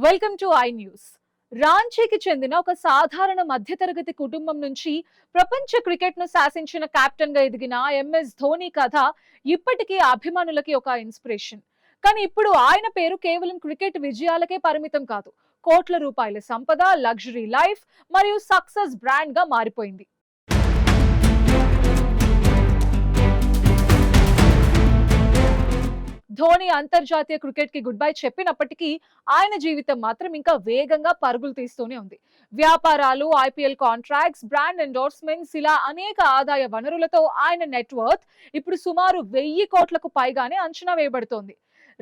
Welcome to I news. రాంచీకి చెందిన ఒక సాధారణ మధ్యతరగతి కుటుంబం నుంచి ప్రపంచ క్రికెట్ ను శాసించిన కెప్టెన్ గా ఎదిగిన ఎంఎస్ ధోని కథ ఇప్పటికీ అభిమానులకి ఒక ఇన్స్పిరేషన్. కానీ ఇప్పుడు ఆయన పేరు కేవలం క్రికెట్ విజయాలకే పరిమితం కాదు. కోట్ల రూపాయల సంపద, లగ్జరీ లైఫ్ మరియు సక్సెస్ బ్రాండ్ గా మారిపోయింది. ధోని అంతర్జాతీయ క్రికెట్ కి గుడ్ బై చెప్పినప్పటికీ ఆయన జీవితం మాత్రం ఇంకా వేగంగా పరుగులు తీస్తూనే ఉంది. వ్యాపారాలు, ఐపీఎల్ కాంట్రాక్ట్స్, బ్రాండ్ ఎండోర్స్మెంట్స్ ఇలా అనేక ఆదాయ వనరులతో ఆయన నెట్వర్త్ ఇప్పుడు సుమారు 1000 కోట్లకు పైగానే అంచనా వేయబడుతోంది.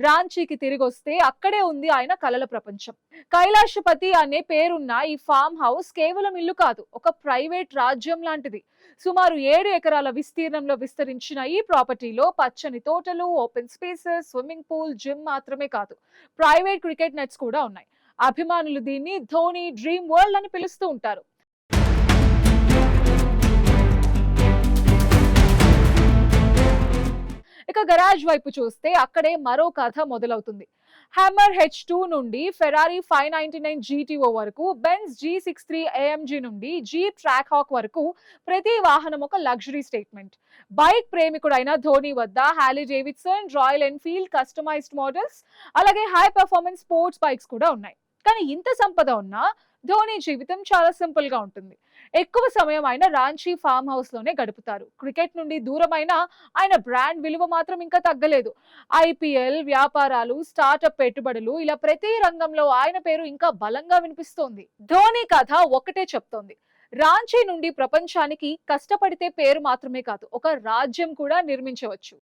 రాంచీకి తిరిగొస్తే అక్కడే ఉంది ఆయన కలల ప్రపంచం. కైలాషపతి అనే పేరున్న ఈ ఫామ్ హౌస్ కేవలం ఇల్లు కాదు, ఒక ప్రైవేట్ రాజ్యం లాంటిది. సుమారు 7 ఎకరాల విస్తీర్ణంలో విస్తరించిన ఈ ప్రాపర్టీలో పచ్చని తోటలు, open spaces, swimming pool, gym మాత్రమే కాదు, ప్రైవేట్ క్రికెట్ నెట్స్ కూడా ఉన్నాయి. అభిమానులు దీన్ని ధోని డ్రీమ్ వరల్డ్ అని పిలుస్తూ ఉంటారు. ఇక గరాజ్ వైపు చూస్తే అక్కడే మరో కథ మొదలవుతుంది. హ్యామర్ H2 నుండి ఫెరారీ 599 GTO వరకు, బెంజ్ G63 AMG నుండి జీప్ ట్రాక్ హాక్ వరకు ప్రతి వాహనం ఒక లగ్జరీ స్టేట్మెంట్. బైక్ ప్రేమికుడైన ధోని వద్ద Harley Davidson, Royal Enfield customized models, అలాగే హై పర్ఫార్మెన్స్ స్పోర్ట్స్ బైక్స్ కూడా ఉన్నాయి. కానీ ఇంత సంపద ఉన్నా ధోని జీవితం చాలా సింపుల్ గా ఉంటుంది. ఎక్కువ సమయం ఆయన రాంచీ ఫామ్ హౌస్ లోనే గడుపుతారు. క్రికెట్ నుండి దూరమైన ఆయన బ్రాండ్ విలువ మాత్రం ఇంకా తగ్గలేదు. ఐపీఎల్, వ్యాపారాలు, స్టార్టప్ పెట్టుబడులు ఇలా ప్రతి రంగంలో ఆయన పేరు ఇంకా బలంగా వినిపిస్తోంది. ధోని కథ ఒకటే చెప్తోంది, రాంచీ నుండి ప్రపంచానికి కష్టపడితే పేరు మాత్రమే కాదు, ఒక రాజ్యం కూడా నిర్మించవచ్చు.